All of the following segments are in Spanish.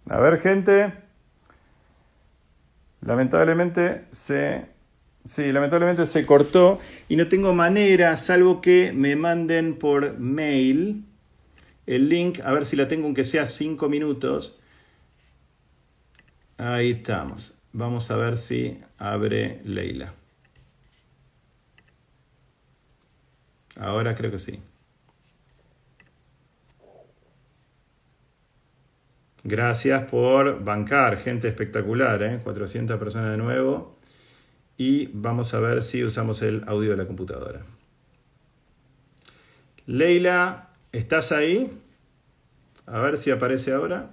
A ver, gente. Lamentablemente se cortó y no tengo manera, salvo que me manden por mail el link, a ver si la tengo aunque sea 5 minutos. Ahí estamos. Vamos a ver si abre Leila. Ahora creo que sí. Gracias por bancar, gente espectacular, ¿eh? 400 personas de nuevo. Y vamos a ver si usamos el audio de la computadora. Leila, ¿estás ahí? A ver si aparece ahora.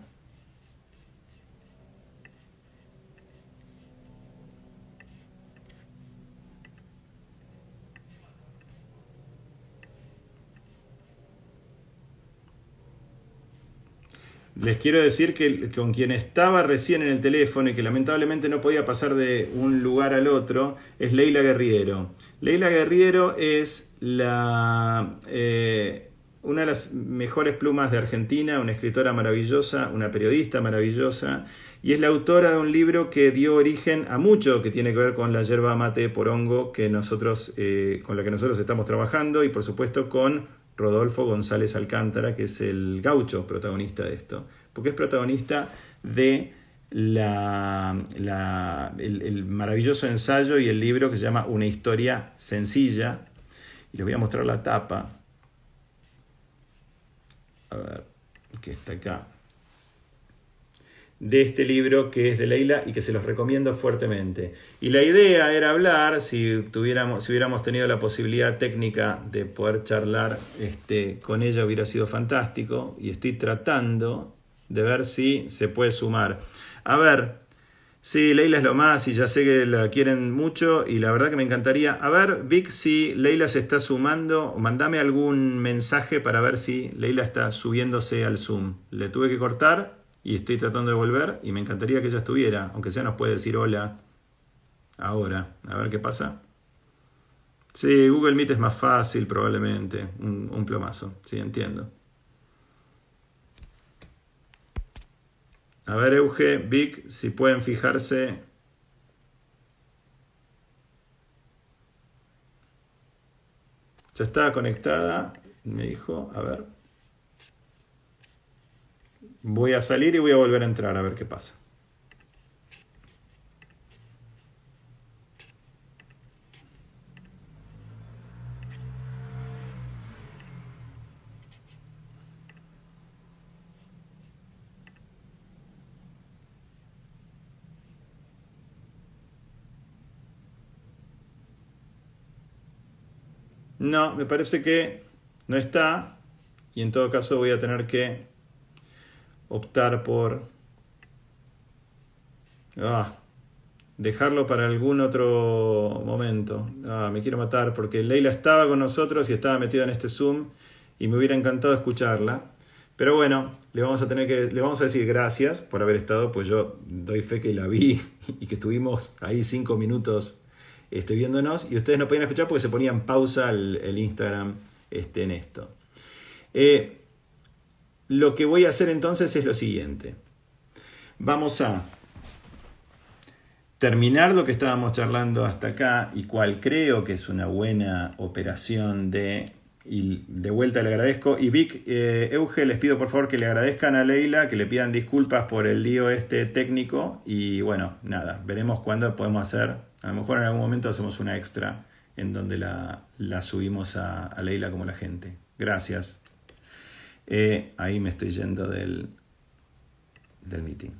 Les quiero decir que con quien estaba recién en el teléfono y que lamentablemente no podía pasar de un lugar al otro es Leila Guerriero. Leila Guerriero es una de las mejores plumas de Argentina, una escritora maravillosa, una periodista maravillosa, y es la autora de un libro que dio origen a mucho que tiene que ver con la yerba mate porongo que con la que nosotros estamos trabajando, y por supuesto con Rodolfo González Alcántara, que es el gaucho protagonista de esto, porque es protagonista de el maravilloso ensayo y el libro que se llama Una historia sencilla, y les voy a mostrar la tapa, a ver, que está acá, de este libro que es de Leila y que se los recomiendo fuertemente. Y la idea era hablar, si hubiéramos tenido la posibilidad técnica de poder charlar con ella, hubiera sido fantástico, y estoy tratando de ver si se puede sumar. A ver, sí, Leila es lo más y ya sé que la quieren mucho y la verdad que me encantaría. A ver, Vic, si Leila se está sumando, mandame algún mensaje para ver si Leila está subiéndose al Zoom. Le tuve que cortar y estoy tratando de volver y me encantaría que ella estuviera, aunque sea nos puede decir hola ahora. A ver qué pasa. Sí, Google Meet es más fácil probablemente, un plomazo, sí, entiendo. A ver, Euge, Vic, si pueden fijarse. Ya está conectada, me dijo, a ver. Voy a salir y voy a volver a entrar a ver qué pasa. No, me parece que no está, y en todo caso voy a tener que optar por dejarlo para algún otro momento. Me quiero matar porque Leila estaba con nosotros y estaba metida en este Zoom y me hubiera encantado escucharla. Pero bueno, le vamos a decir gracias por haber estado, pues yo doy fe que la vi y que estuvimos ahí 5 minutos viéndonos, y ustedes no podían escuchar porque se ponía en pausa el Instagram en esto. Lo que voy a hacer entonces es lo siguiente. Vamos a terminar lo que estábamos charlando hasta acá, y cual creo que es una buena operación y de vuelta le agradezco. Y Vic, Euge, les pido por favor que le agradezcan a Leila, que le pidan disculpas por el lío técnico, y bueno, nada, veremos cuándo podemos hacer. A lo mejor en algún momento hacemos una extra en donde la subimos a Leila como la gente. Gracias. Ahí me estoy yendo del meeting.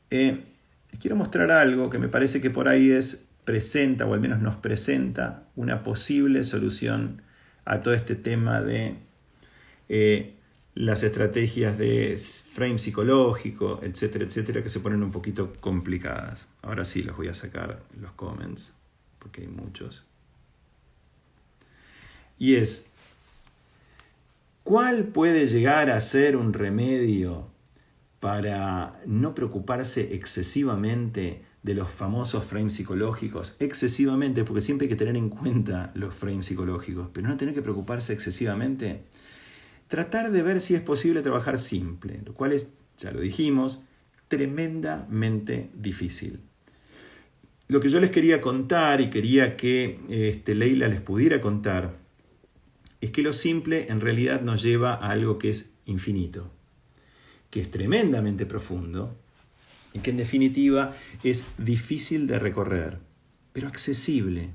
Quiero mostrar algo que me parece que por ahí presenta, o al menos nos presenta, una posible solución a todo este tema de las estrategias de frame psicológico, etcétera, etcétera, que se ponen un poquito complicadas. Ahora sí los voy a sacar los comments, porque hay muchos. Y ¿cuál puede llegar a ser un remedio para no preocuparse excesivamente de los famosos frames psicológicos? Excesivamente, porque siempre hay que tener en cuenta los frames psicológicos, pero no tener que preocuparse excesivamente. Tratar de ver si es posible trabajar simple, lo cual ya lo dijimos, tremendamente difícil. Lo que yo les quería contar y quería que Leila les pudiera contar es que lo simple en realidad nos lleva a algo que es infinito, que es tremendamente profundo y que en definitiva es difícil de recorrer, pero accesible.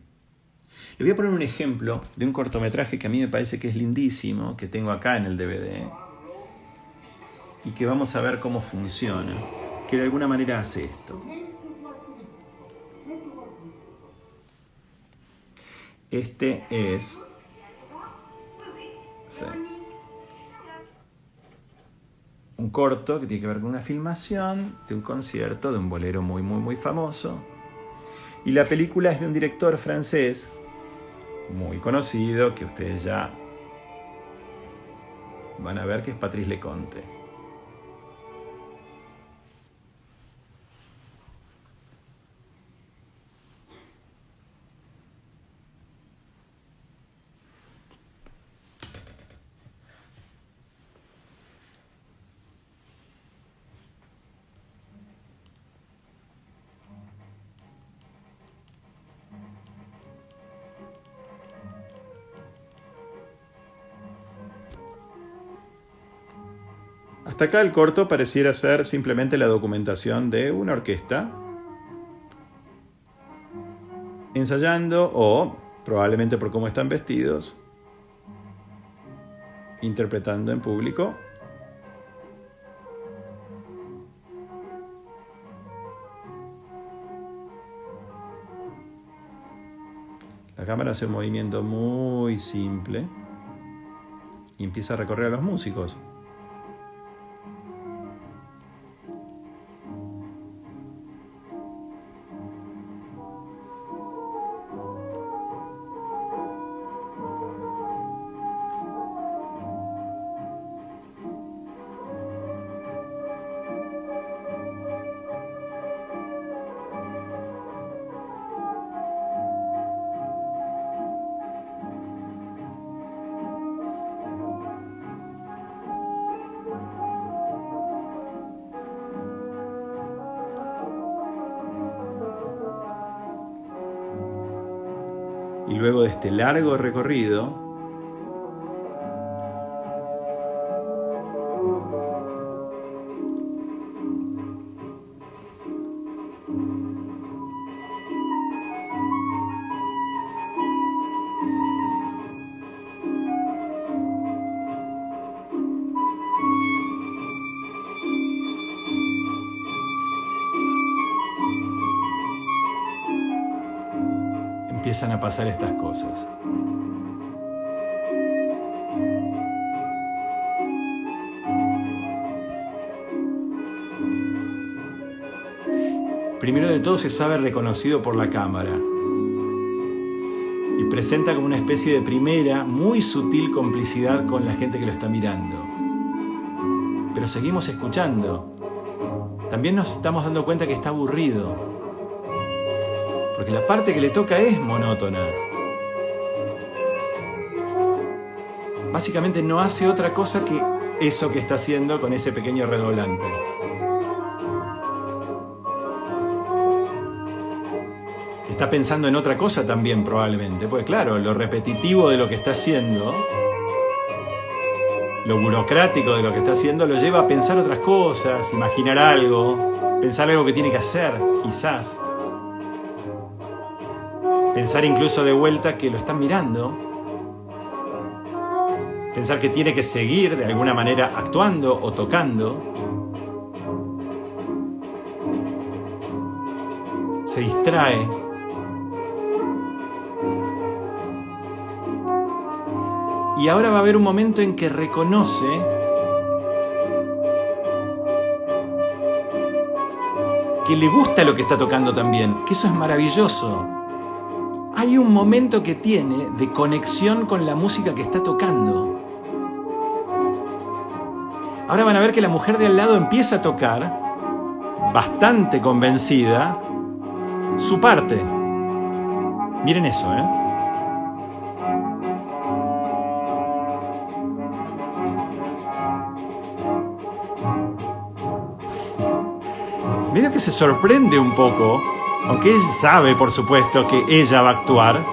Le voy a poner un ejemplo de un cortometraje que a mí me parece que es lindísimo, que tengo acá en el DVD, y que vamos a ver cómo funciona, que de alguna manera hace esto. Este es... sí, un corto que tiene que ver con una filmación de un concierto de un bolero muy, muy, muy famoso. Y la película es de un director francés muy conocido, que ustedes ya van a ver, que es Patrice Leconte. Hasta acá el corto pareciera ser simplemente la documentación de una orquesta ensayando o, probablemente por cómo están vestidos, interpretando en público. La cámara hace un movimiento muy simple y empieza a recorrer a los músicos. Y luego de este largo recorrido, empiezan a pasar estas cosas. Primero de todo se sabe reconocido por la cámara y presenta como una especie de primera, muy sutil complicidad con la gente que lo está mirando. Pero seguimos escuchando. También nos estamos dando cuenta que está aburrido, porque la parte que le toca es monótona. Básicamente no hace otra cosa que eso que está haciendo con ese pequeño redoblante. Está pensando en otra cosa también probablemente, porque claro, lo repetitivo de lo que está haciendo, lo burocrático de lo que está haciendo, lo lleva a pensar otras cosas, imaginar algo, pensar algo que tiene que hacer, quizás. Pensar incluso de vuelta que lo están mirando. Pensar que tiene que seguir de alguna manera actuando o tocando. Se distrae. Y ahora va a haber un momento en que reconoce que le gusta lo que está tocando también, que eso es maravilloso. Hay un momento que tiene de conexión con la música que está tocando. Ahora van a ver que la mujer de al lado empieza a tocar, bastante convencida, su parte. Miren eso, ¿eh? medio que se sorprende un poco, aunque él sabe, por supuesto, que ella va a actuar.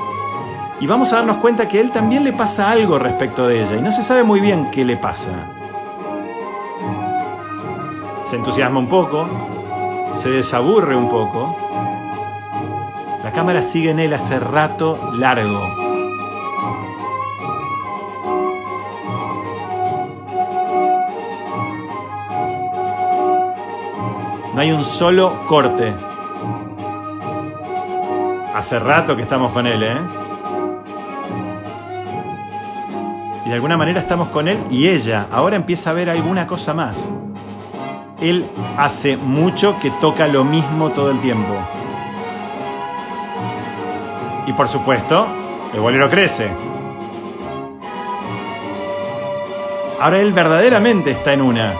Y vamos a darnos cuenta que a él también le pasa algo respecto de ella, y no se sabe muy bien qué le pasa. Se entusiasma un poco, se desaburre un poco. La cámara sigue en él hace rato largo. No hay un solo corte. Hace rato que estamos con él, ¿eh? Y de alguna manera estamos con él y ella. Ahora empieza a ver alguna cosa más. Él hace mucho que toca lo mismo todo el tiempo. Y por supuesto, el bolero crece. Ahora él verdaderamente está en una.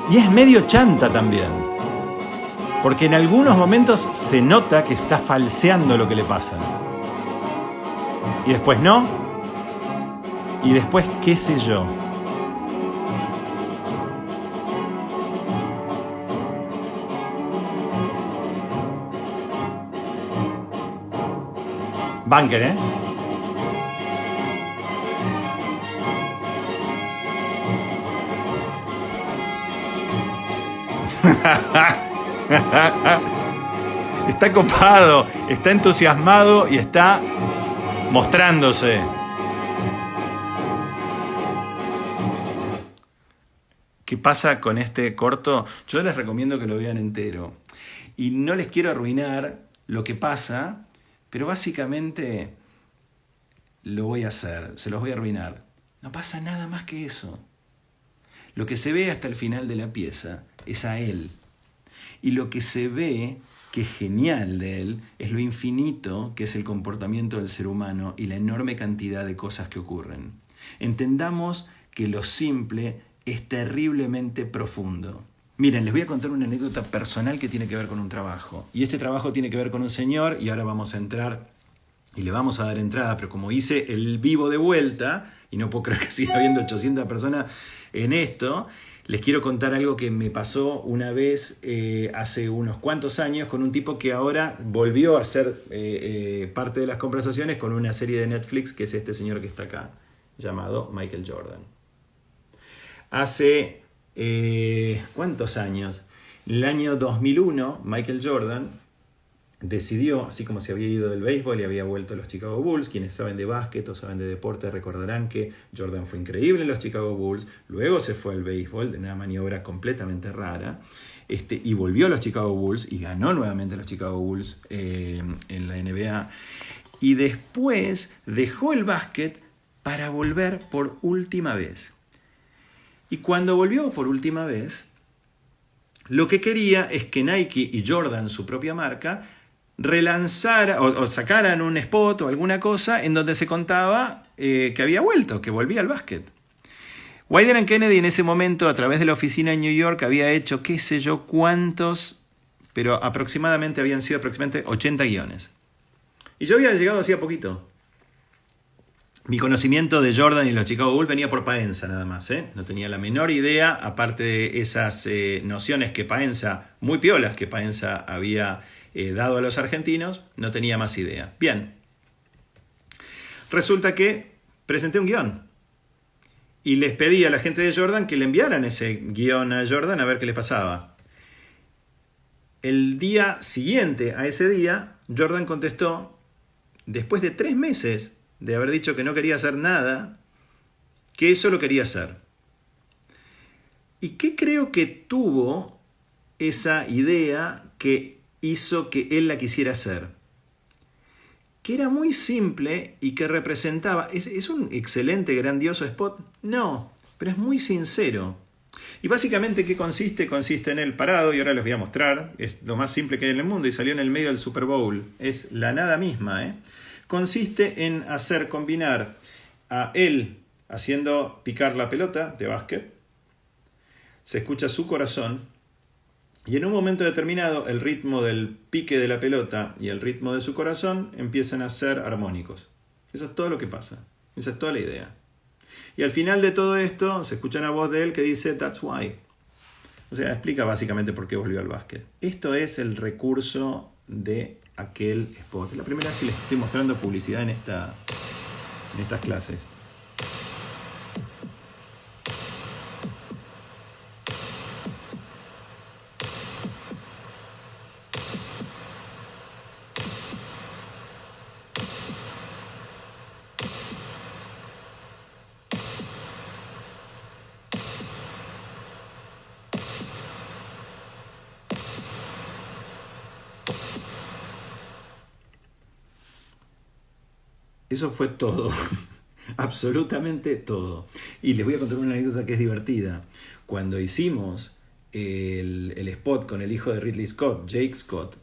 Y es medio chanta también. Porque en algunos momentos se nota que está falseando lo que le pasa. Y después no. Y después qué sé yo. Bunker, ¿eh? Está copado, está entusiasmado y está mostrándose. ¿Qué pasa con este corto? Yo les recomiendo que lo vean entero. Y no les quiero arruinar lo que pasa, pero básicamente lo voy a hacer, se los voy a arruinar. No pasa nada más que eso. Lo que se ve hasta el final de la pieza es a él. Y lo que se ve, que es genial de él, es lo infinito que es el comportamiento del ser humano y la enorme cantidad de cosas que ocurren. Entendamos que lo simple es terriblemente profundo. Miren, les voy a contar una anécdota personal que tiene que ver con un trabajo. Y este trabajo tiene que ver con un señor, y ahora vamos a entrar y le vamos a dar entrada, pero como hice el vivo de vuelta, y no puedo creer que siga habiendo 800 personas en esto, les quiero contar algo que me pasó una vez hace unos cuantos años con un tipo que ahora volvió a ser parte de las conversaciones con una serie de Netflix, que es este señor que está acá, llamado Michael Jordan. Hace, ¿cuántos años? En el año 2001, Michael Jordan decidió, así como se había ido del béisbol y había vuelto a los Chicago Bulls, quienes saben de básquet o saben de deporte recordarán que Jordan fue increíble en los Chicago Bulls, luego se fue al béisbol de una maniobra completamente rara, y volvió a los Chicago Bulls y ganó nuevamente a los Chicago Bulls en la NBA, y después dejó el básquet para volver por última vez. Y cuando volvió por última vez, lo que quería es que Nike y Jordan, su propia marca, relanzara o sacaran un spot o alguna cosa en donde se contaba que había vuelto, que volvía al básquet. Wieden and Kennedy en ese momento, a través de la oficina en New York, había hecho qué sé yo cuántos, pero aproximadamente habían sido aproximadamente 80 guiones. Y yo había llegado hacía poquito. Mi conocimiento de Jordan y los Chicago Bulls venía por Paenza nada más, ¿eh? No tenía la menor idea, aparte de esas nociones que Paenza, muy piolas que Paenza había dado a los argentinos, no tenía más idea. Bien, resulta que presenté un guión y les pedí a la gente de Jordan que le enviaran ese guión a Jordan a ver qué les pasaba. El día siguiente a ese día, Jordan contestó, después de 3 meses de haber dicho que no quería hacer nada, que eso lo quería hacer. ¿Y qué creo que tuvo esa idea que hizo que él la quisiera hacer? Que era muy simple y que representaba... ¿Es un excelente, grandioso spot? No, pero es muy sincero. Y básicamente, ¿qué consiste? Consiste en él parado, y ahora les voy a mostrar. Es lo más simple que hay en el mundo y salió en el medio del Super Bowl. Es la nada misma, ¿eh? Consiste en hacer combinar a él haciendo picar la pelota de básquet, se escucha su corazón y en un momento determinado el ritmo del pique de la pelota y el ritmo de su corazón empiezan a ser armónicos. Eso es todo lo que pasa, esa es toda la idea. Y al final de todo esto se escucha una voz de él que dice, "That's why". O sea, explica básicamente por qué volvió al básquet. Esto es el recurso de aquel spot. Es la primera vez que les estoy mostrando publicidad en estas clases. Eso fue todo. Absolutamente todo. Y les voy a contar una anécdota que es divertida. Cuando hicimos el spot con el hijo de Ridley Scott, Jake Scott,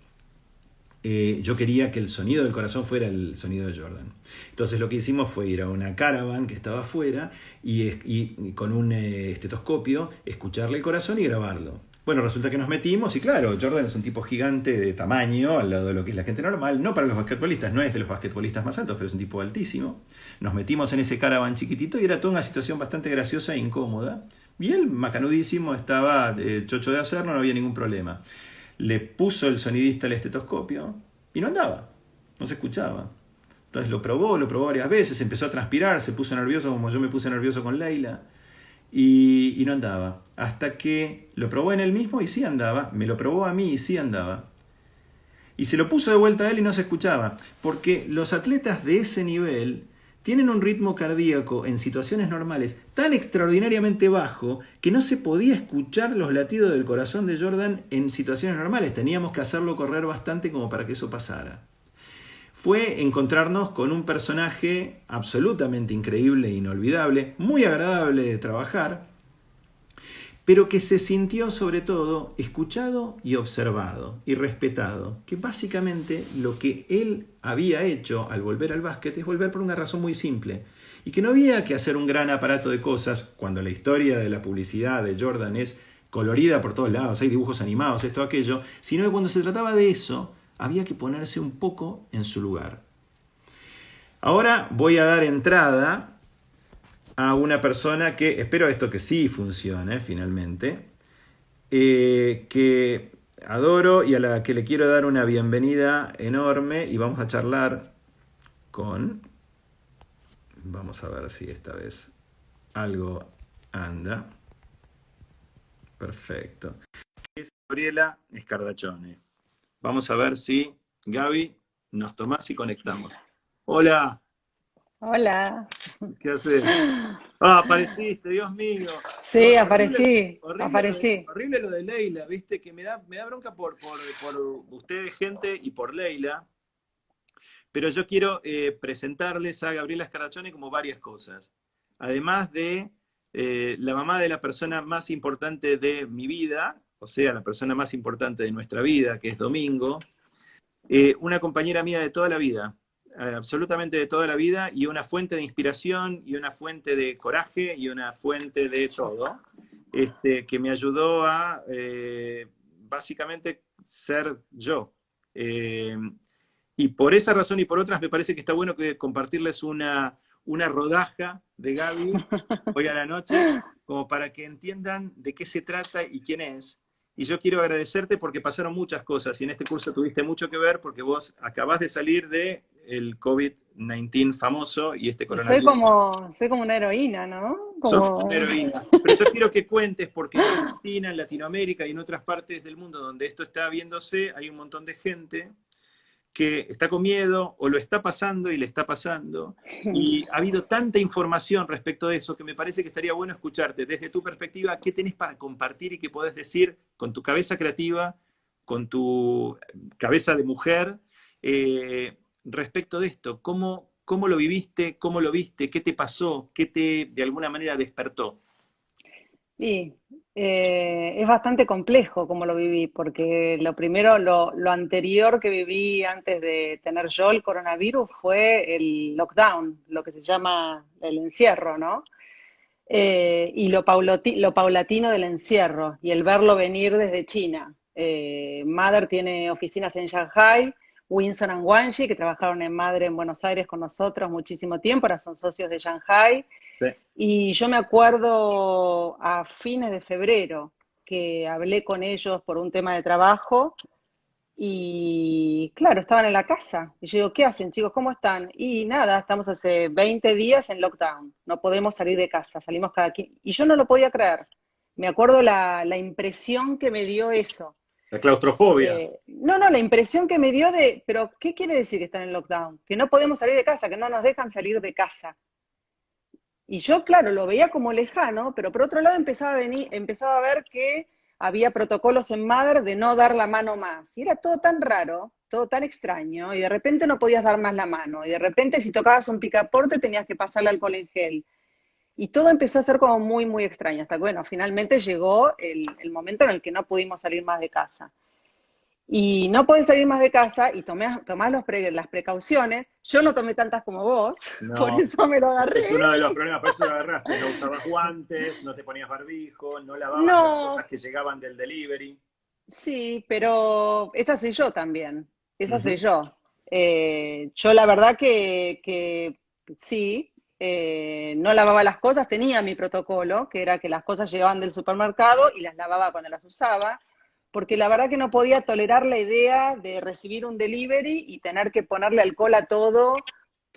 yo quería que el sonido del corazón fuera el sonido de Jordan. Entonces lo que hicimos fue ir a una caravan que estaba afuera y con un estetoscopio escucharle el corazón y grabarlo. Bueno, resulta que nos metimos y claro, Jordan es un tipo gigante de tamaño al lado de lo que es la gente normal, no para los basquetbolistas, no es de los basquetbolistas más altos, pero es un tipo altísimo. Nos metimos en ese caravan chiquitito y era toda una situación bastante graciosa e incómoda. Y él, macanudísimo, estaba chocho de hacerlo, no había ningún problema. Le puso el sonidista el estetoscopio y no andaba, no se escuchaba. Entonces lo probó varias veces, empezó a transpirar, se puso nervioso como yo me puse nervioso con Leila y no andaba. Hasta que lo probó en él mismo y sí andaba, me lo probó a mí y sí andaba. Y se lo puso de vuelta a él y no se escuchaba, porque los atletas de ese nivel tienen un ritmo cardíaco en situaciones normales tan extraordinariamente bajo que no se podía escuchar los latidos del corazón de Jordan en situaciones normales. Teníamos que hacerlo correr bastante como para que eso pasara. Fue encontrarnos con un personaje absolutamente increíble e inolvidable, muy agradable de trabajar, pero que se sintió sobre todo escuchado y observado y respetado, que básicamente lo que él había hecho al volver al básquet es volver por una razón muy simple, y que no había que hacer un gran aparato de cosas cuando la historia de la publicidad de Jordan es colorida por todos lados, hay dibujos animados, esto, aquello, sino que cuando se trataba de eso había que ponerse un poco en su lugar. Ahora voy a dar entrada a una persona que, espero esto que sí funcione finalmente, que adoro y a la que le quiero dar una bienvenida enorme y vamos a charlar con, vamos a ver si esta vez algo anda, perfecto, es Gabriela Scardaccione. Vamos a ver si Gaby nos tomás y conectamos. Hola. Hola. ¿Qué haces? Ah, apareciste, Dios mío. Sí, Horrible, aparecí. horrible lo de Leila, viste, que me da bronca por ustedes, gente, y por Leila. Pero yo quiero presentarles a Gabriela Scardaccione como varias cosas. Además de la mamá de la persona más importante de mi vida, o sea, la persona más importante de nuestra vida, que es Domingo, una compañera mía de toda la vida, absolutamente de toda la vida, y una fuente de inspiración, y una fuente de coraje, y una fuente de todo, que me ayudó a básicamente ser yo. Y por esa razón y por otras me parece que está bueno compartirles una rodaja de Gaby hoy a la noche, como para que entiendan de qué se trata y quién es. Y yo quiero agradecerte porque pasaron muchas cosas y en este curso tuviste mucho que ver porque vos acabás de salir del COVID-19 famoso y este Y coronavirus. soy como una heroína, ¿no? Sos Como... una heroína. Pero yo quiero que cuentes porque en Argentina, en Latinoamérica y en otras partes del mundo donde esto está viéndose, hay un montón de gente que está con miedo o lo está pasando y le está pasando. Y ha habido tanta información respecto de eso que me parece que estaría bueno escucharte desde tu perspectiva, qué tenés para compartir y qué podés decir con tu cabeza creativa, con tu cabeza de mujer, respecto de esto. ¿Cómo lo viviste? ¿Cómo lo viste? ¿Qué te pasó? ¿Qué te de alguna manera despertó? Y es bastante complejo como lo viví, porque lo primero, lo anterior que viví antes de tener yo el coronavirus fue el lockdown, lo que se llama el encierro, ¿no? Y lo paulatino del encierro y el verlo venir desde China. Mother tiene oficinas en Shanghai, Winson and Wanji, que trabajaron en Madre en Buenos Aires con nosotros muchísimo tiempo, ahora son socios de Shanghai. Sí. Y yo me acuerdo a fines de febrero que hablé con ellos por un tema de trabajo y claro, estaban en la casa. Y yo digo, ¿qué hacen, chicos? ¿Cómo están? Y nada, estamos hace 20 días en lockdown. No podemos salir de casa, salimos cada quien. Y yo no lo podía creer. Me acuerdo la impresión que me dio eso. La claustrofobia. No, la impresión que me dio de, pero ¿qué quiere decir que están en lockdown? Que no podemos salir de casa, que no nos dejan salir de casa. Y yo, claro, lo veía como lejano, pero por otro lado empezaba a ver que había protocolos en Mother de no dar la mano más. Y era todo tan raro, todo tan extraño, y de repente no podías dar más la mano, y de repente si tocabas un picaporte tenías que pasarle alcohol en gel. Y todo empezó a ser como muy, muy extraño, hasta que, bueno, finalmente llegó el momento en el que no pudimos salir más de casa. Y no podés salir más de casa y tomás las precauciones. Yo no tomé tantas como vos, por No, eso me lo es agarré. uno de los problemas, por eso lo agarraste. No usabas guantes, no te ponías barbijo, no lavabas las cosas No, que llegaban del delivery. sí, pero esa soy yo también, esa soy Ujú. yo. Yo la verdad que sí, no lavaba las cosas, tenía mi protocolo, que era que las cosas llegaban del supermercado y las lavaba cuando las usaba, porque la verdad que no podía tolerar la idea de recibir un delivery y tener que ponerle alcohol a todo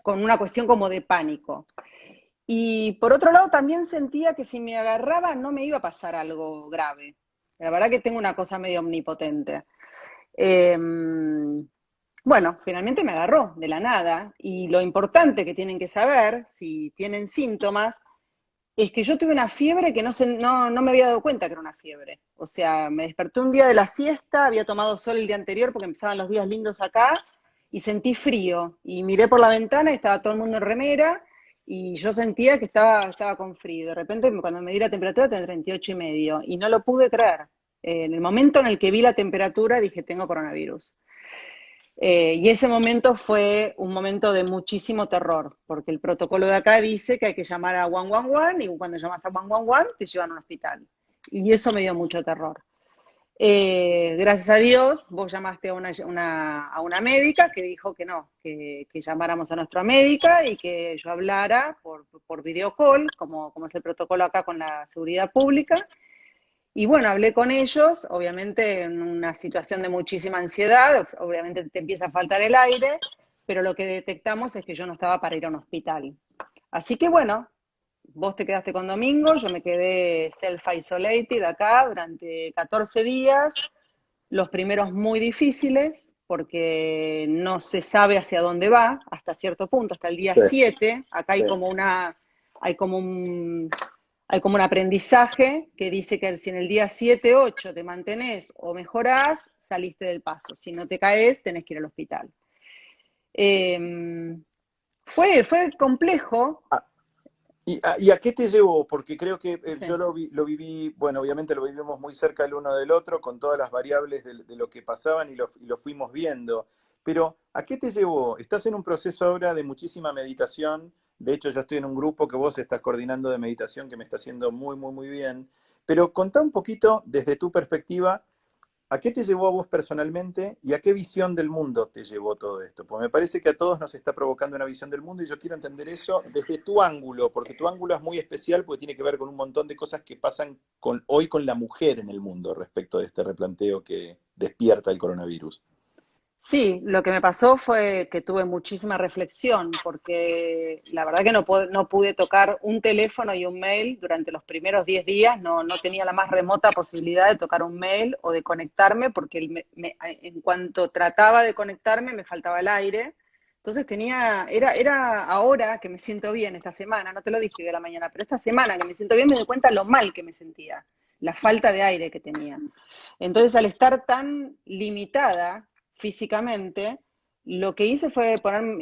con una cuestión como de pánico. Y por otro lado también sentía que si me agarraba no me iba a pasar algo grave. La verdad que tengo una cosa medio omnipotente. Eh, bueno, finalmente me agarró de la nada y lo importante que tienen que saber, si tienen síntomas, es que yo tuve una fiebre que no me había dado cuenta que era una fiebre. O sea, me desperté un día de la siesta, había tomado sol el día anterior porque empezaban los días lindos acá y sentí frío. Y miré por la ventana y estaba todo el mundo en remera y yo sentía que estaba con frío. De repente, cuando me di la temperatura, tenía 38,5 y no lo pude creer. En el momento en el que vi la temperatura, dije, tengo coronavirus. Y ese momento fue un momento de muchísimo terror, porque el protocolo de acá dice que hay que llamar a 111 y cuando llamas a 111 te llevan a un hospital. Y eso me dio mucho terror. Gracias a Dios, vos llamaste a una médica que dijo que no, que llamáramos a nuestra médica y que yo hablara por video call, como es el protocolo acá con la seguridad pública, y bueno, hablé con ellos, obviamente en una situación de muchísima ansiedad, obviamente te empieza a faltar el aire, pero lo que detectamos es que yo no estaba para ir a un hospital. Así que bueno, vos te quedaste con Domingo, yo me quedé self-isolated acá durante 14 días, los primeros muy difíciles, porque no se sabe hacia dónde va, hasta cierto punto, hasta el día Sí, 7, acá sí. hay como hay como un aprendizaje que dice que si en el día 7, 8 te mantenés o mejorás, saliste del paso. Si no te caes, tenés que ir al hospital. Eh, fue complejo. ¿Y a qué te llevó? Porque creo que yo Sí. lo viví, bueno, obviamente lo vivimos muy cerca el uno del otro, con todas las variables de lo que pasaban y lo fuimos viendo. Pero, ¿a qué te llevó? Estás en un proceso ahora de muchísima meditación. De hecho, yo estoy en un grupo que vos estás coordinando de meditación que me está haciendo muy, muy, muy bien. Pero contá un poquito desde tu perspectiva. ¿A qué te llevó a vos personalmente y a qué visión del mundo te llevó todo esto? Porque me parece que a todos nos está provocando una visión del mundo y yo quiero entender eso desde tu ángulo, porque tu ángulo es muy especial porque tiene que ver con un montón de cosas que pasan hoy con la mujer en el mundo respecto de este replanteo que despierta el coronavirus. Sí, lo que me pasó fue que tuve muchísima reflexión, porque la verdad que no pude tocar un teléfono y un mail durante los primeros 10 días, no tenía la más remota posibilidad de tocar un mail o de conectarme, porque en cuanto trataba de conectarme me faltaba el aire. Entonces era ahora que me siento bien esta semana, no te lo dije de la mañana, pero esta semana que me siento bien me doy cuenta lo mal que me sentía, la falta de aire que tenía. Entonces, al estar tan limitada físicamente, lo que hice fue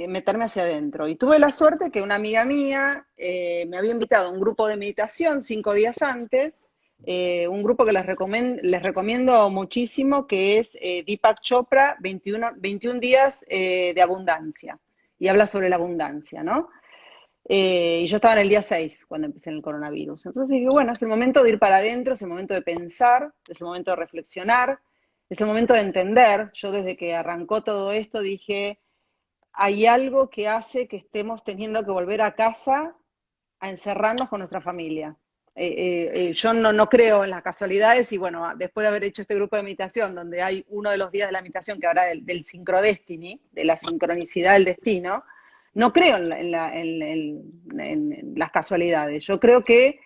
meterme hacia adentro. Y tuve la suerte que una amiga mía me había invitado a un grupo de meditación 5 días antes, un grupo que les recomiendo muchísimo, que es Deepak Chopra, 21 días de abundancia. Y habla sobre la abundancia, ¿no? Y yo estaba en el día 6 cuando empecé en el coronavirus. Entonces dije, bueno, es el momento de ir para adentro, es el momento de pensar, es el momento de reflexionar. es el momento de entender. Yo desde que arrancó todo esto dije, hay algo que hace que estemos teniendo que volver a casa a encerrarnos con nuestra familia. Yo no creo en las casualidades y bueno, después de haber hecho este grupo de meditación, donde hay uno de los días de la meditación que habla del sincrodestiny, de la sincronicidad del destino, no creo en las casualidades. Yo creo que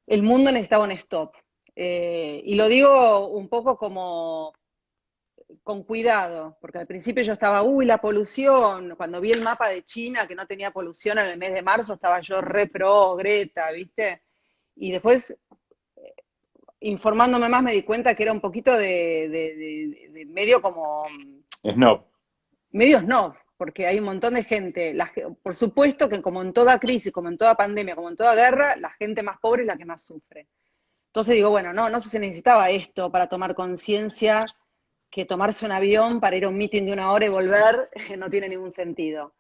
el mundo necesitaba un stop. Y lo digo un poco como con cuidado, porque al principio yo estaba, uy, la polución, cuando vi el mapa de China que no tenía polución en el mes de marzo, estaba yo re pro Greta, ¿viste? Y después, informándome más, me di cuenta que era un poquito de medio como, Snob. medio snob, porque hay un montón de gente, por supuesto que como en toda crisis, como en toda pandemia, como en toda guerra, la gente más pobre es la que más sufre. Entonces digo, bueno, no se necesitaba esto para tomar conciencia que tomarse un avión para ir a un meeting de 1 hora y volver no tiene ningún sentido.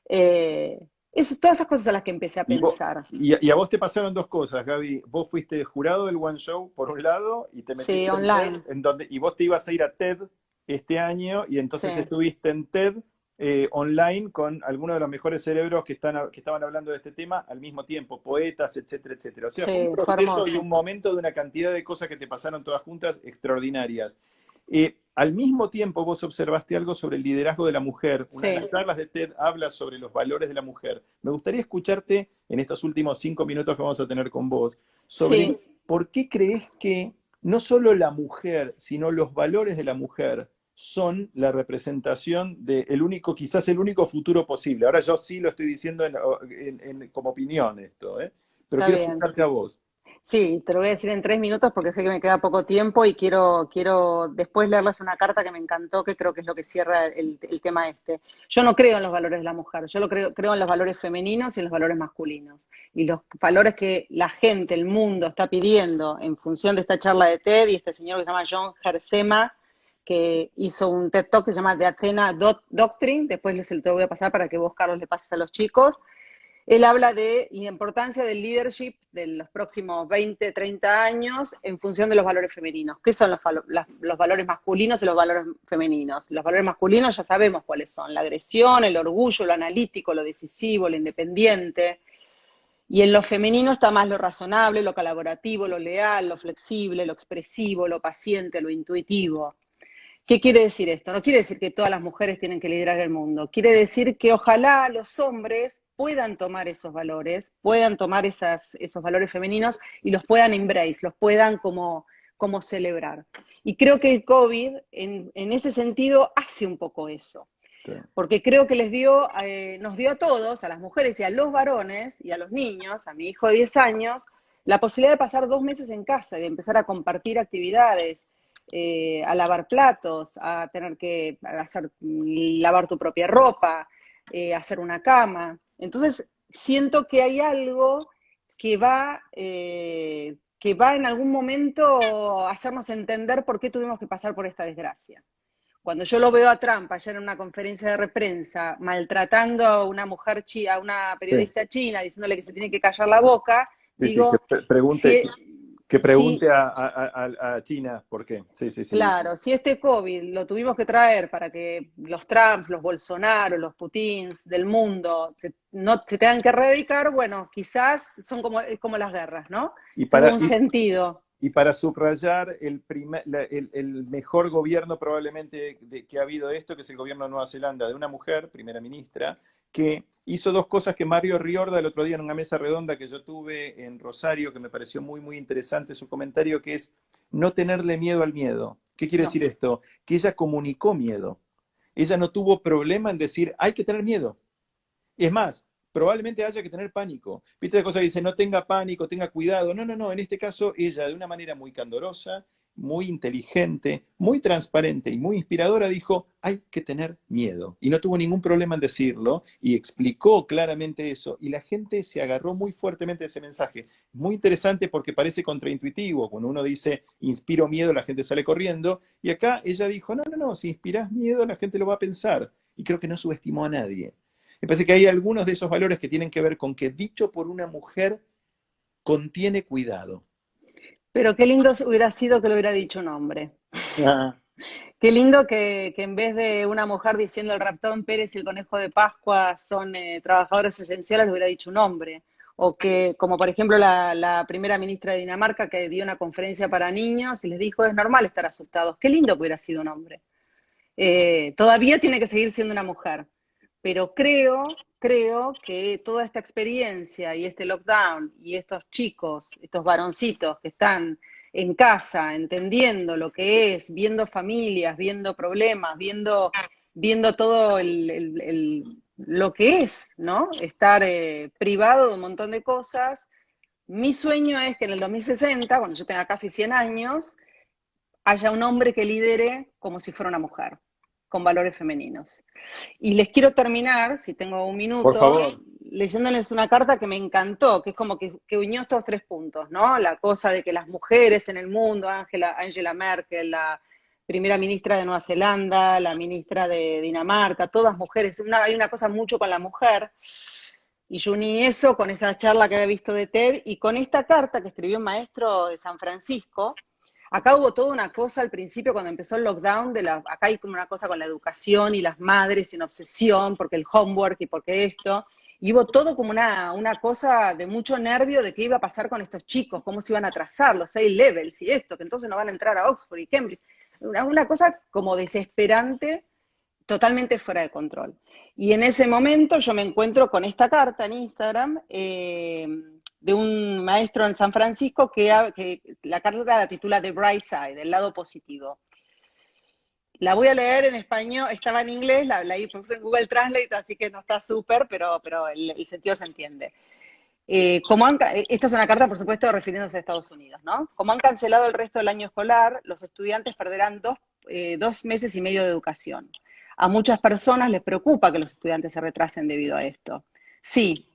Todas esas cosas son las que empecé a pensar. Y a vos te pasaron dos cosas, Gaby. Vos fuiste jurado del One Show, por un lado, y te Sí, metiste en online. TED, y vos te ibas a ir a TED este año, y entonces Sí. estuviste en TED online con algunos de los mejores cerebros que estaban hablando de este tema al mismo tiempo, poetas, etcétera, etcétera. O sea, fue un Sí, fue proceso y hermoso. un momento de una cantidad de cosas que te pasaron todas juntas extraordinarias. Al mismo tiempo vos observaste algo sobre el liderazgo de la mujer. Una de Sí. las charlas de TED habla sobre los valores de la mujer. Me gustaría escucharte en estos últimos 5 minutos que vamos a tener con vos sobre Sí. por qué crees que no solo la mujer, sino los valores de la mujer son la representación de quizás el único futuro posible. Ahora yo sí lo estoy diciendo como opinión esto, pero Está quiero bien. escucharte a vos. Sí, te lo voy a decir en 3 minutos porque sé que me queda poco tiempo y quiero después leerles una carta que me encantó, que creo que es lo que cierra el tema este. Yo no creo en los valores de la mujer, yo creo en los valores femeninos y en los valores masculinos. Y los valores que la gente, el mundo está pidiendo en función de esta charla de TED y este señor que se llama John Hersema, que hizo un TED Talk que se llama The Athena Doctrine, después te lo voy a pasar para que vos, Carlos, le pases a los chicos. Él habla de la importancia del leadership de los próximos 20, 30 años en función de los valores femeninos. ¿Qué son los valores masculinos y los valores femeninos? Los valores masculinos ya sabemos cuáles son: la agresión, el orgullo, lo analítico, lo decisivo, lo independiente. Y en lo femenino está más lo razonable, lo colaborativo, lo leal, lo flexible, lo expresivo, lo paciente, lo intuitivo. ¿Qué quiere decir esto? No quiere decir que todas las mujeres tienen que liderar el mundo. Quiere decir que ojalá los hombres puedan tomar esos valores, puedan tomar esos valores femeninos y los puedan embrace, los puedan como celebrar. Y creo que el COVID, en ese sentido, hace un poco eso. Sí. Porque creo que nos dio a todos, a las mujeres y a los varones y a los niños, a mi hijo de 10 años, la posibilidad de pasar 2 meses en casa y de empezar a compartir actividades, a lavar platos, a tener que lavar tu propia ropa, hacer una cama. Entonces, siento que hay algo que va en algún momento a hacernos entender por qué tuvimos que pasar por esta desgracia. Cuando yo lo veo a Trump ayer en una conferencia de prensa maltratando a una mujer a una Sí. periodista china, diciéndole que se tiene que callar la boca, Sí, sí, digo, pregunte, que si pregunte a China por qué. Sí, sí, sí. claro, si este COVID lo tuvimos que traer para que los Trumps, los Bolsonaro, los Putins del mundo no se tengan que erradicar, bueno, quizás es como las guerras, ¿no? Y Tuvo para, un y, sentido. y para subrayar el mejor gobierno probablemente que ha habido esto, que es el gobierno de Nueva Zelanda, de una mujer, primera ministra, que hizo dos cosas que Mario Riorda el otro día en una mesa redonda que yo tuve en Rosario, que me pareció muy, muy interesante su comentario, que es no tenerle miedo al miedo. ¿Qué quiere No. decir esto? Que ella comunicó miedo. Ella no tuvo problema en decir, hay que tener miedo. Y es más, probablemente haya que tener pánico. Viste la cosa que dice, no tenga pánico, tenga cuidado. No, no, no. En este caso, ella, de una manera muy candorosa, muy inteligente, muy transparente y muy inspiradora, dijo, hay que tener miedo. Y no tuvo ningún problema en decirlo y explicó claramente eso. Y la gente se agarró muy fuertemente de ese mensaje. Muy interesante porque parece contraintuitivo. Cuando uno dice, inspiro miedo, la gente sale corriendo. Y acá ella dijo, no, no, no, si inspirás miedo, la gente lo va a pensar. Y creo que no subestimó a nadie. Me parece que hay algunos de esos valores que tienen que ver con que dicho por una mujer contiene cuidado. Pero qué lindo hubiera sido que lo hubiera dicho un hombre. Ah, Qué lindo que en vez de una mujer diciendo el ratón Pérez y el conejo de Pascua son trabajadores esenciales, le hubiera dicho un hombre. O que, como por ejemplo la primera ministra de Dinamarca que dio una conferencia para niños y les dijo, es normal estar asustados. Qué lindo que hubiera sido un hombre. Todavía tiene que seguir siendo una mujer, pero creo que toda esta experiencia y este lockdown y estos chicos, estos varoncitos que están en casa, entendiendo lo que es, viendo familias, viendo problemas, viendo todo lo que es, ¿no? Estar privado de un montón de cosas. Mi sueño es que en el 2060, cuando yo tenga casi 100 años, haya un hombre que lidere como si fuera una mujer, con valores femeninos. Y les quiero terminar, si tengo un por minuto, favor. leyéndoles una carta que me encantó, que es como que unió estos 3 puntos, ¿no? La cosa de que las mujeres en el mundo, Angela Merkel, la primera ministra de Nueva Zelanda, la ministra de Dinamarca, todas mujeres, hay una cosa mucho con la mujer, y yo uní eso con esa charla que había visto de TED y con esta carta que escribió un maestro de San Francisco. Acá hubo toda una cosa al principio cuando empezó el lockdown, acá hay como una cosa con la educación y las madres y una obsesión porque el homework y porque esto, y hubo todo como una cosa de mucho nervio de qué iba a pasar con estos chicos, cómo se iban a trazar los A-levels y esto, que entonces no van a entrar a Oxford y Cambridge. Una cosa como desesperante, totalmente fuera de control. Y en ese momento yo me encuentro con esta carta en Instagram de un maestro en San Francisco que la carta la titula The Bright Side, el lado positivo. La voy a leer en español, estaba en inglés, la puse en Google Translate, así que no está súper, pero el sentido se entiende. Esta es una carta, por supuesto, refiriéndose a Estados Unidos, ¿no? Como han cancelado el resto del año escolar, los estudiantes perderán 2 meses y medio de educación. A muchas personas les preocupa que los estudiantes se retrasen debido a esto. Sí,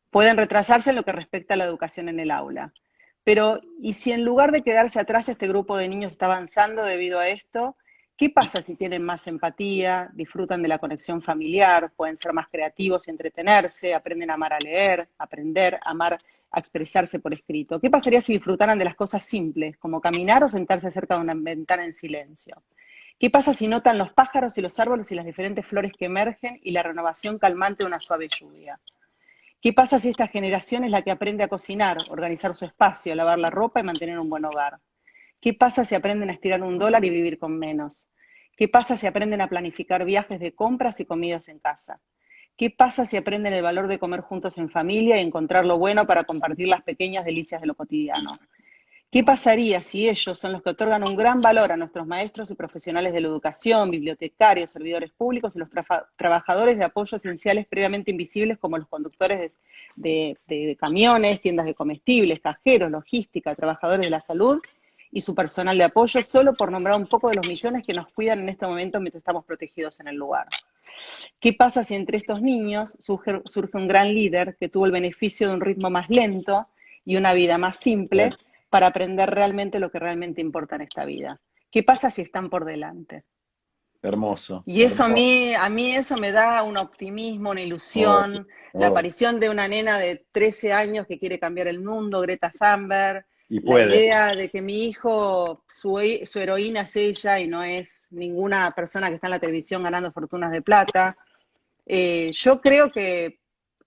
pueden retrasarse en lo que respecta a la educación en el aula. Pero, ¿y si en lugar de quedarse atrás este grupo de niños está avanzando debido a esto? ¿Qué pasa si tienen más empatía, disfrutan de la conexión familiar, pueden ser más creativos y entretenerse, aprenden a amar a leer, aprender, a amar a expresarse por escrito? ¿Qué pasaría si disfrutaran de las cosas simples, como caminar o sentarse cerca de una ventana en silencio? ¿Qué pasa si notan los pájaros y los árboles y las diferentes flores que emergen y la renovación calmante de una suave lluvia? ¿Qué pasa si esta generación es la que aprende a cocinar, organizar su espacio, lavar la ropa y mantener un buen hogar? ¿Qué pasa si aprenden a estirar $1 y vivir con menos? ¿Qué pasa si aprenden a planificar viajes de compras y comidas en casa? ¿Qué pasa si aprenden el valor de comer juntos en familia y encontrar lo bueno para compartir las pequeñas delicias de lo cotidiano? ¿Qué pasaría si ellos son los que otorgan un gran valor a nuestros maestros y profesionales de la educación, bibliotecarios, servidores públicos y los trabajadores de apoyo esenciales previamente invisibles como los conductores de camiones, tiendas de comestibles, cajeros, logística, trabajadores de la salud y su personal de apoyo, solo por nombrar un poco de los millones que nos cuidan en este momento mientras estamos protegidos en el lugar? ¿Qué pasa si entre estos niños surge un gran líder que tuvo el beneficio de un ritmo más lento y una vida más simple para aprender realmente lo que realmente importa en esta vida? ¿Qué pasa si están por delante? Hermoso, Y eso hermoso. a mí eso me da un optimismo, una Obvio, ilusión, la obvio. aparición de una nena de 13 años que quiere cambiar el mundo, Greta Thunberg, Y la puede. idea de que mi hijo, su heroína es ella y no es ninguna persona que está en la televisión ganando fortunas de plata. Yo creo que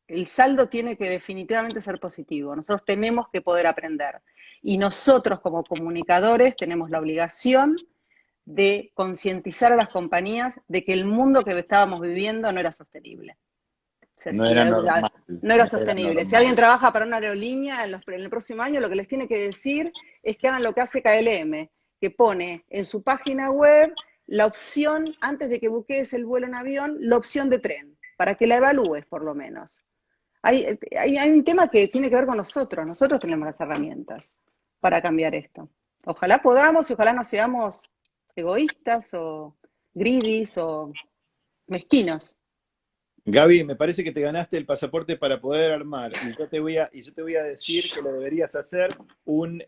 el saldo tiene que definitivamente ser positivo. Nosotros tenemos que poder aprender. Y nosotros como comunicadores tenemos la obligación de concientizar a las compañías de que el mundo que estábamos viviendo no era sostenible. O sea, No era normal, no era no era sostenible. Si alguien normal. trabaja para una aerolínea en el próximo año, lo que les tiene que decir es que hagan lo que hace KLM, que pone en su página web la opción, antes de que buquees el vuelo en avión, la opción de tren, para que la evalúes por lo menos. Hay un tema que tiene que ver con nosotros tenemos las herramientas para cambiar esto. Ojalá podamos y ojalá no seamos egoístas o greedies o mezquinos. Gaby, me parece que te ganaste el pasaporte para poder armar. Y yo te voy a decir que lo deberías hacer un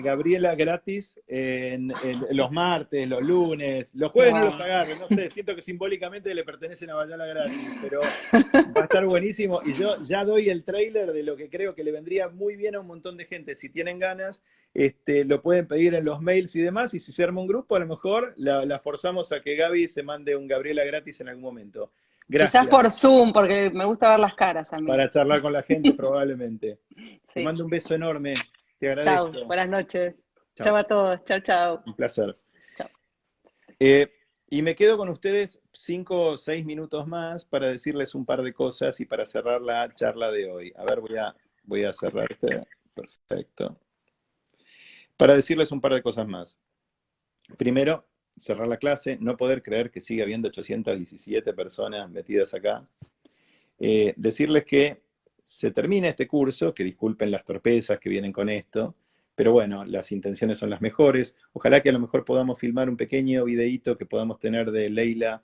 Gabriela gratis en los martes, los lunes. Los jueves no los Wow. agarro, no sé, siento que simbólicamente le pertenecen a Bayala gratis, pero va a estar buenísimo. Y yo ya doy el tráiler de lo que creo que le vendría muy bien a un montón de gente. Si tienen ganas, lo pueden pedir en los mails y demás. Y si se arma un grupo, a lo mejor la forzamos a que Gaby se mande un Gabriela gratis en algún momento. Quizás Gracias. por Zoom, porque me gusta ver las caras a mí. Para charlar con la gente probablemente. Te Sí. mando un beso enorme. Te Chao, agradezco. buenas noches. Chao Chao. a todos. Chao, chao. Un placer. Chao. Y me quedo con ustedes 5 o 6 minutos más para decirles un par de cosas y para cerrar la charla de hoy. A ver, voy a cerrar este. Perfecto. Para decirles un par de cosas más. Primero, cerrar la clase, no poder creer que sigue habiendo 817 personas metidas acá. Decirles que se termina este curso, que disculpen las torpezas que vienen con esto, pero bueno, las intenciones son las mejores. Ojalá que a lo mejor podamos filmar un pequeño videíto que podamos tener de Leila,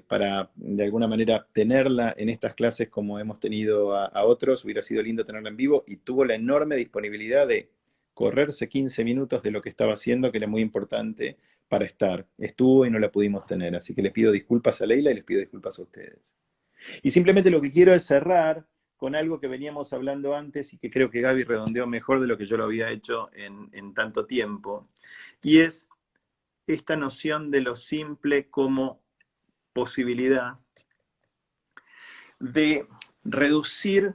para de alguna manera tenerla en estas clases como hemos tenido a otros. Hubiera sido lindo tenerla en vivo y tuvo la enorme disponibilidad de correrse 15 minutos de lo que estaba haciendo, que era muy importante para estar. Estuvo y no la pudimos tener, así que les pido disculpas a Leila y les pido disculpas a ustedes. Y simplemente lo que quiero es cerrar con algo que veníamos hablando antes y que creo que Gaby redondeó mejor de lo que yo lo había hecho en tanto tiempo, y es esta noción de lo simple como posibilidad de reducir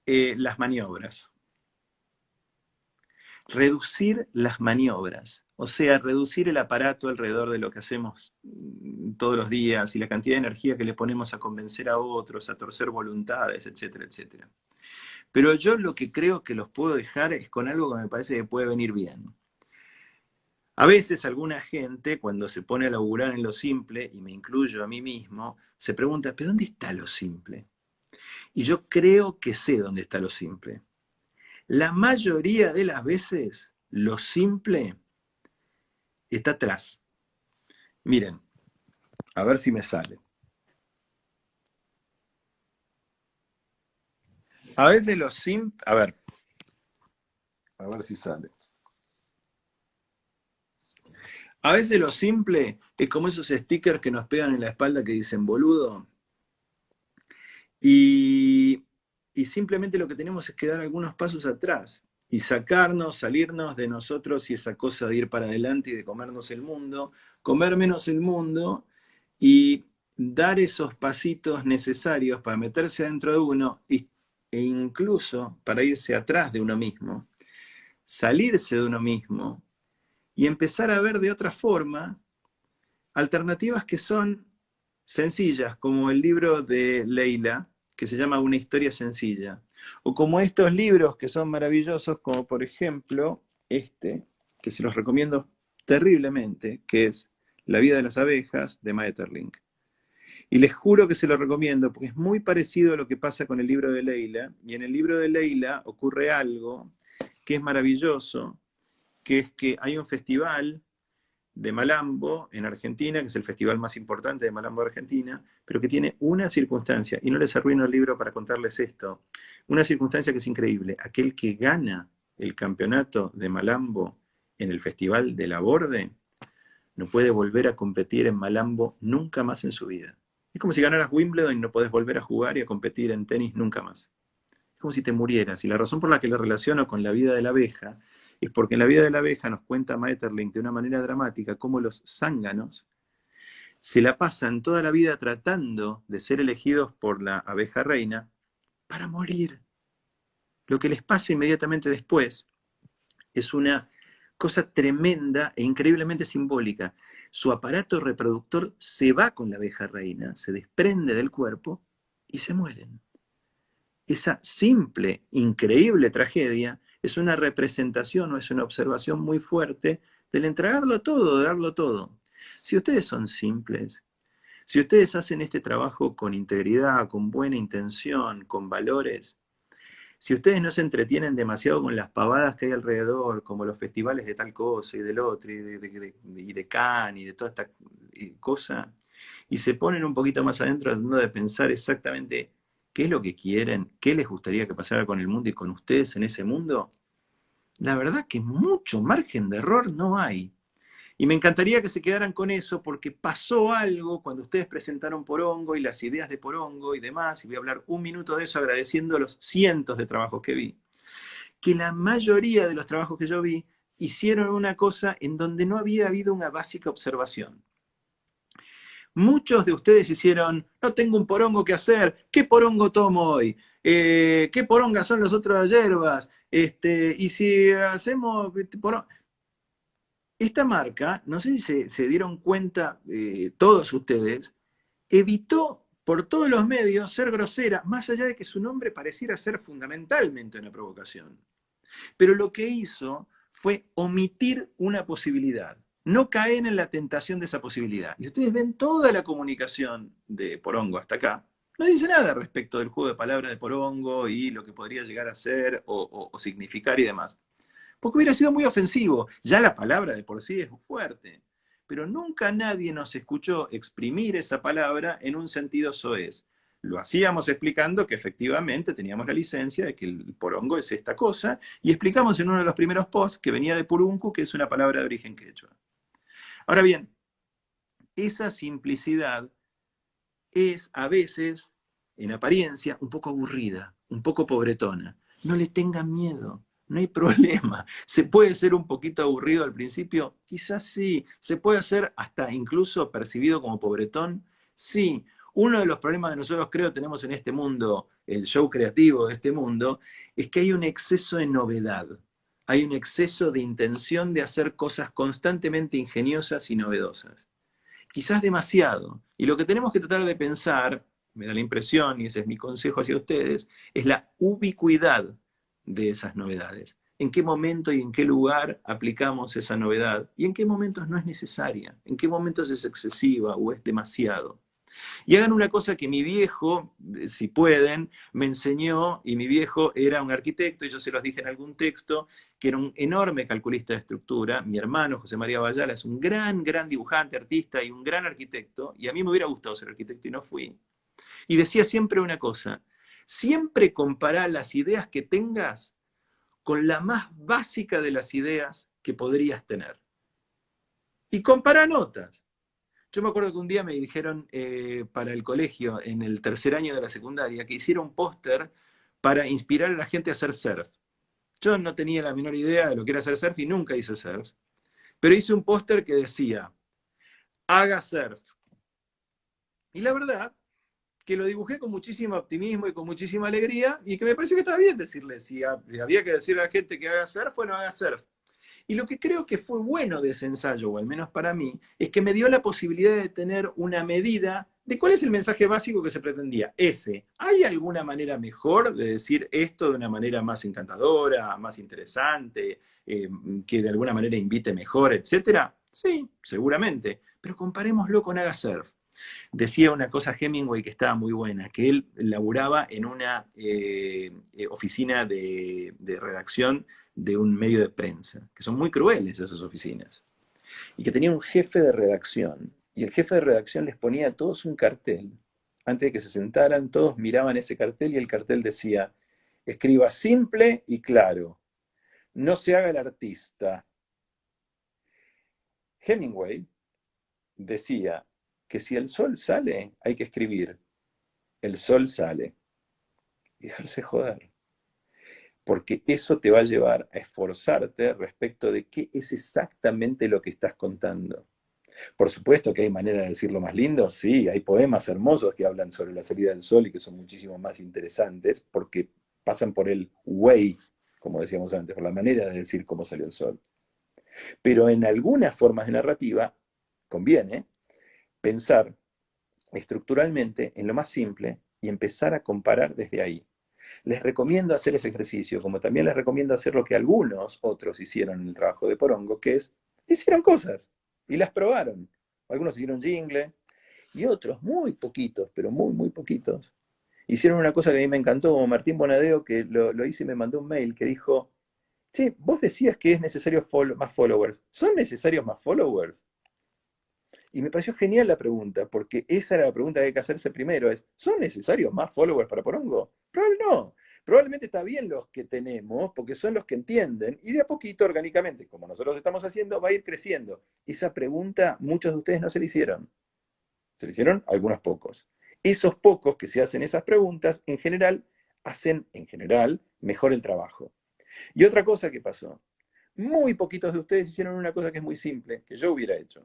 las maniobras. Reducir las maniobras, o sea, reducir el aparato alrededor de lo que hacemos todos los días y la cantidad de energía que le ponemos a convencer a otros, a torcer voluntades, etcétera, etcétera. Pero yo lo que creo que los puedo dejar es con algo que me parece que puede venir bien. A veces alguna gente, cuando se pone a laburar en lo simple, y me incluyo a mí mismo, se pregunta, ¿pero dónde está lo simple? Y yo creo que sé dónde está lo simple. La mayoría de las veces, lo simple está atrás. Miren, a ver si me sale. A veces lo simple... A ver si sale. A veces lo simple es como esos stickers que nos pegan en la espalda que dicen boludo. Y simplemente lo que tenemos es que dar algunos pasos atrás y salirnos de nosotros y esa cosa de ir para adelante y de comernos el mundo, comer menos el mundo y dar esos pasitos necesarios para meterse dentro de uno e incluso para irse atrás de uno mismo, salirse de uno mismo y empezar a ver de otra forma alternativas que son sencillas, como el libro de Leila, que se llama Una historia sencilla, o como estos libros que son maravillosos, como por ejemplo que se los recomiendo terriblemente, que es La vida de las abejas, de Maeterlinck. Y les juro que se lo recomiendo, porque es muy parecido a lo que pasa con el libro de Leila, y en el libro de Leila ocurre algo que es maravilloso, que es que hay un festival de Malambo en Argentina, que es el festival más importante de Malambo de Argentina, pero que tiene una circunstancia, y no les arruino el libro para contarles esto, una circunstancia que es increíble. Aquel que gana el campeonato de Malambo en el Festival de la Borde no puede volver a competir en Malambo nunca más en su vida. Es como si ganaras Wimbledon y no podés volver a jugar y a competir en tenis nunca más. Es como si te murieras. Y la razón por la que lo relaciono con la vida de la abeja es porque en la vida de la abeja nos cuenta Maeterlinck de una manera dramática cómo los zánganos se la pasan toda la vida tratando de ser elegidos por la abeja reina para morir. Lo que les pasa inmediatamente después es una cosa tremenda e increíblemente simbólica. Su aparato reproductor se va con la abeja reina, se desprende del cuerpo y se mueren. Esa simple, increíble tragedia es una representación o es una observación muy fuerte del entregarlo todo, de darlo todo. Si ustedes son simples, si ustedes hacen este trabajo con integridad, con buena intención, con valores, si ustedes no se entretienen demasiado con las pavadas que hay alrededor, como los festivales de tal cosa y del otro, y de Cannes y de toda esta cosa, y se ponen un poquito más adentro tratando de pensar exactamente qué es lo que quieren, qué les gustaría que pasara con el mundo y con ustedes en ese mundo, la verdad que mucho margen de error no hay. Y me encantaría que se quedaran con eso porque pasó algo cuando ustedes presentaron Porongo y las ideas de Porongo y demás, y voy a hablar un minuto de eso agradeciendo los cientos de trabajos que vi, que la mayoría de los trabajos que yo vi hicieron una cosa en donde no había habido una básica observación. Muchos de ustedes hicieron, no tengo un porongo que hacer, ¿qué porongo tomo hoy? ¿Qué porongas son las otras hierbas? Y si hacemos porongo... Esta marca, no sé si se dieron cuenta todos ustedes, evitó por todos los medios ser grosera, más allá de que su nombre pareciera ser fundamentalmente una provocación. Pero lo que hizo fue omitir una posibilidad, no caer en la tentación de esa posibilidad. Y ustedes ven toda la comunicación de Porongo hasta acá, no dice nada respecto del juego de palabras de Porongo y lo que podría llegar a ser o significar y demás. Porque hubiera sido muy ofensivo. Ya la palabra de por sí es fuerte. Pero nunca nadie nos escuchó exprimir esa palabra en un sentido soez. Lo hacíamos explicando que efectivamente teníamos la licencia de que el porongo es esta cosa, y explicamos en uno de los primeros posts que venía de purunku, que es una palabra de origen quechua. Ahora bien, esa simplicidad es a veces, en apariencia, un poco aburrida, un poco pobretona. No le tengan miedo. No hay problema. ¿Se puede ser un poquito aburrido al principio? Quizás sí. ¿Se puede hacer hasta incluso percibido como pobretón? Sí. Uno de los problemas que nosotros creo tenemos en este mundo, el show creativo de este mundo, es que hay un exceso de novedad. Hay un exceso de intención de hacer cosas constantemente ingeniosas y novedosas. Quizás demasiado. Y lo que tenemos que tratar de pensar, me da la impresión, y ese es mi consejo hacia ustedes, es la ubicuidad de esas novedades. ¿En qué momento y en qué lugar aplicamos esa novedad? ¿Y en qué momentos no es necesaria? ¿En qué momentos es excesiva o es demasiado? Y hagan una cosa que mi viejo, si pueden, me enseñó, y mi viejo era un arquitecto, y yo se los dije en algún texto, que era un enorme calculista de estructura. Mi hermano, José María Bayala, es un gran dibujante, artista y un gran arquitecto, y a mí me hubiera gustado ser arquitecto y no fui. Y decía siempre una cosa: siempre compará las ideas que tengas con la más básica de las ideas que podrías tener. Y compará notas. Yo me acuerdo que un día me dijeron para el colegio, en el tercer año de la secundaria, que hiciera un póster para inspirar a la gente a hacer surf. Yo no tenía la menor idea de lo que era hacer surf y nunca hice surf. Pero hice un póster que decía, haga surf. Y la verdad que lo dibujé con muchísimo optimismo y con muchísima alegría, y que me pareció que estaba bien decirle, si había que decirle a la gente que haga surf, bueno, haga surf. Y lo que creo que fue bueno de ese ensayo, o al menos para mí, es que me dio la posibilidad de tener una medida de cuál es el mensaje básico que se pretendía. ¿Hay alguna manera mejor de decir esto de una manera más encantadora, más interesante, que de alguna manera invite mejor, etcétera? Sí, seguramente, pero comparémoslo con Haga Surf. Decía una cosa Hemingway que estaba muy buena, que él laburaba en una oficina de redacción de un medio de prensa, que son muy crueles esas oficinas, y que tenía un jefe de redacción, y el jefe de redacción les ponía a todos un cartel. Antes de que se sentaran, todos miraban ese cartel y el cartel decía, escriba simple y claro, no se haga el artista. Hemingway decía que si el sol sale, hay que escribir, el sol sale, y dejarse joder. Porque eso te va a llevar a esforzarte respecto de qué es exactamente lo que estás contando. Por supuesto que hay manera de decirlo más lindo, sí, hay poemas hermosos que hablan sobre la salida del sol y que son muchísimo más interesantes porque pasan por el way, como decíamos antes, por la manera de decir cómo salió el sol. Pero en algunas formas de narrativa conviene pensar estructuralmente en lo más simple y empezar a comparar desde ahí. Les recomiendo hacer ese ejercicio, como también les recomiendo hacer lo que algunos otros hicieron en el trabajo de Porongo, que es, hicieron cosas y las probaron. Algunos hicieron jingle y otros, muy poquitos, pero muy poquitos, hicieron una cosa que a mí me encantó, como Martín Bonadeo, que lo hizo y me mandó un mail que dijo, che, vos decías que es necesario más followers. ¿Son necesarios más followers? Y me pareció genial la pregunta, porque esa era la pregunta que hay que hacerse primero, es, ¿son necesarios más followers para Porongo? Probablemente no. Probablemente está bien los que tenemos, porque son los que entienden, y de a poquito, orgánicamente, como nosotros estamos haciendo, va a ir creciendo. Esa pregunta muchos de ustedes no se la hicieron. Se la hicieron algunos pocos. Esos pocos que se hacen esas preguntas, hacen mejor el trabajo. Y otra cosa que pasó, muy poquitos de ustedes hicieron una cosa que es muy simple, que yo hubiera hecho.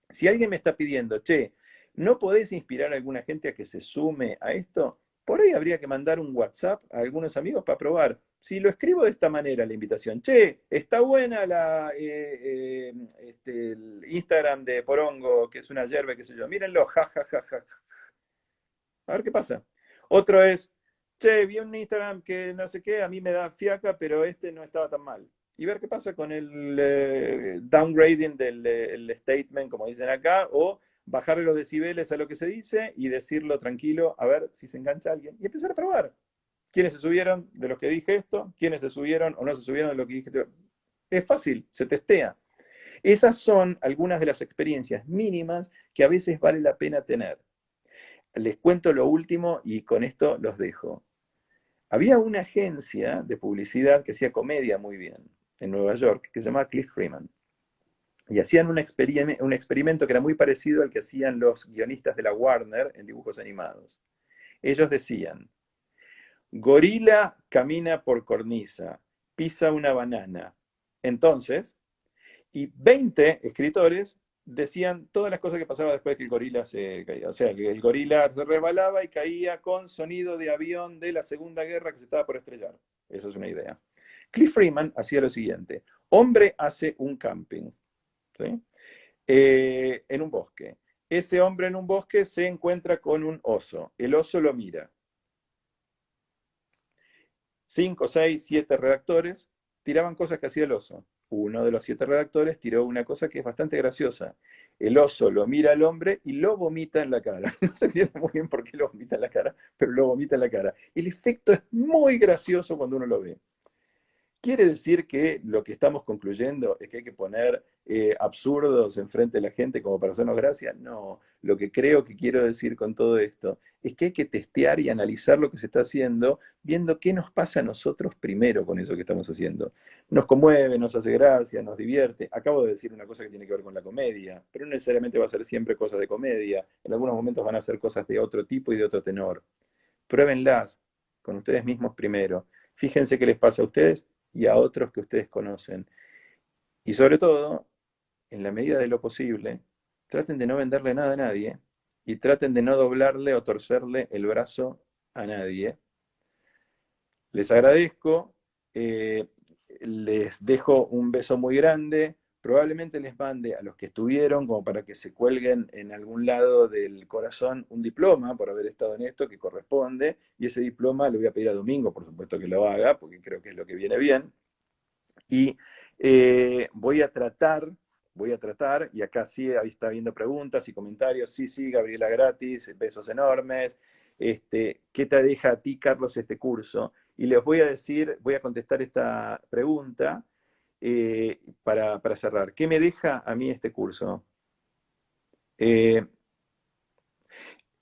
Si alguien me está pidiendo, che, ¿no podés inspirar a alguna gente a que se sume a esto? Por ahí habría que mandar un WhatsApp a algunos amigos para probar. Si lo escribo de esta manera, la invitación, che, está buena el Instagram de Porongo, que es una yerba, qué sé yo, mírenlo, ja, ja, ja, ja. A ver qué pasa. Otro es, che, vi un Instagram que no sé qué, a mí me da fiaca, pero este no estaba tan mal. Y ver qué pasa con el downgrading del statement, como dicen acá, o bajarle los decibeles a lo que se dice y decirlo tranquilo, a ver si se engancha alguien. Y empezar a probar. ¿Quiénes se subieron de los que dije esto? ¿Quiénes se subieron o no se subieron de lo que dije? Es fácil, se testea. Esas son algunas de las experiencias mínimas que a veces vale la pena tener. Les cuento lo último y con esto los dejo. Había una agencia de publicidad que hacía comedia muy bien en Nueva York, que se llamaba Cliff Freeman. Y hacían un experimento que era muy parecido al que hacían los guionistas de la Warner en dibujos animados. Ellos decían, gorila camina por cornisa, pisa una banana. Entonces, y 20 escritores decían todas las cosas que pasaban después que el gorila se caía. O sea, que el gorila se resbalaba y caía con sonido de avión de la Segunda Guerra que se estaba por estrellar. Esa es una idea. Cliff Freeman hacía lo siguiente. Hombre hace un camping, ¿sí? En un bosque. Ese hombre en un bosque se encuentra con un oso. El oso lo mira. 5, 6, 7 redactores tiraban cosas que hacía el oso. Uno de los 7 redactores tiró una cosa que es bastante graciosa. El oso lo mira al hombre y lo vomita en la cara. No se entiende muy bien por qué lo vomita en la cara, pero lo vomita en la cara. El efecto es muy gracioso cuando uno lo ve. ¿Quiere decir que lo que estamos concluyendo es que hay que poner absurdos enfrente de la gente como para hacernos gracia? No, lo que creo que quiero decir con todo esto es que hay que testear y analizar lo que se está haciendo, viendo qué nos pasa a nosotros primero con eso que estamos haciendo. Nos conmueve, nos hace gracia, nos divierte. Acabo de decir una cosa que tiene que ver con la comedia, pero no necesariamente va a ser siempre cosas de comedia. En algunos momentos van a ser cosas de otro tipo y de otro tenor. Pruébenlas con ustedes mismos primero. Fíjense qué les pasa a ustedes y a otros que ustedes conocen. Y sobre todo, en la medida de lo posible, traten de no venderle nada a nadie y traten de no doblarle o torcerle el brazo a nadie. Les agradezco, les dejo un beso muy grande, probablemente les mande a los que estuvieron como para que se cuelguen en algún lado del corazón un diploma por haber estado en esto que corresponde, y ese diploma le voy a pedir a Domingo, por supuesto que lo haga, porque creo que es lo que viene bien, y voy a tratar, y acá sí, ahí está viendo preguntas y comentarios, sí, Gabriela, gratis, besos enormes, ¿qué te deja a ti, Carlos, este curso? Y les voy a decir, voy a contestar esta pregunta para cerrar. ¿Qué me deja a mí este curso?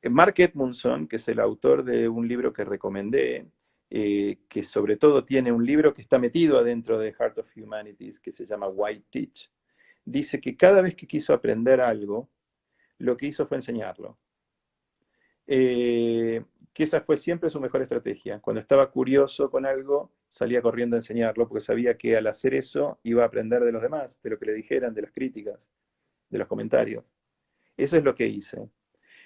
Mark Edmundson, que es el autor de un libro que recomendé, que sobre todo tiene un libro que está metido adentro de Heart of Humanities, que se llama Why Teach, dice que cada vez que quiso aprender algo, lo que hizo fue enseñarlo. Que esa fue siempre su mejor estrategia. Cuando estaba curioso con algo, salía corriendo a enseñarlo, porque sabía que al hacer eso iba a aprender de los demás, de lo que le dijeran, de las críticas, de los comentarios. Eso es lo que hice.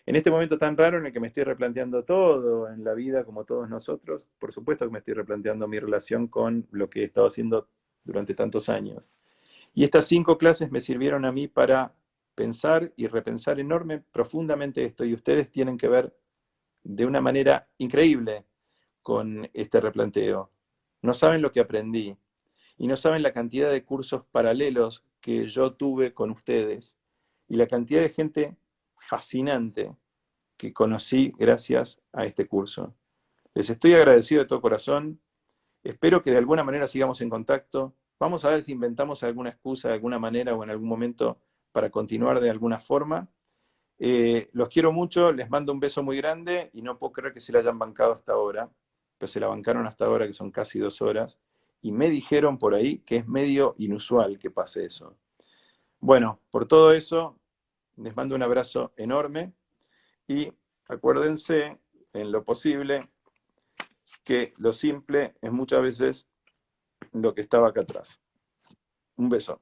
En este momento tan raro en el que me estoy replanteando todo en la vida, como todos nosotros, por supuesto que me estoy replanteando mi relación con lo que he estado haciendo durante tantos años. Y estas 5 clases me sirvieron a mí para pensar y repensar profundamente esto, y ustedes tienen que ver de una manera increíble con este replanteo. No saben lo que aprendí, y no saben la cantidad de cursos paralelos que yo tuve con ustedes, y la cantidad de gente fascinante que conocí gracias a este curso. Les estoy agradecido de todo corazón. Espero que de alguna manera sigamos en contacto. Vamos a ver si inventamos alguna excusa de alguna manera o en algún momento para continuar de alguna forma. Los quiero mucho, les mando un beso muy grande y no puedo creer que se la hayan bancado hasta ahora, pero se la bancaron hasta ahora, que son casi 2 horas, y me dijeron por ahí que es medio inusual que pase eso. Bueno, por todo eso, les mando un abrazo enorme y acuérdense, en lo posible, que lo simple es muchas veces lo que estaba acá atrás. Un beso.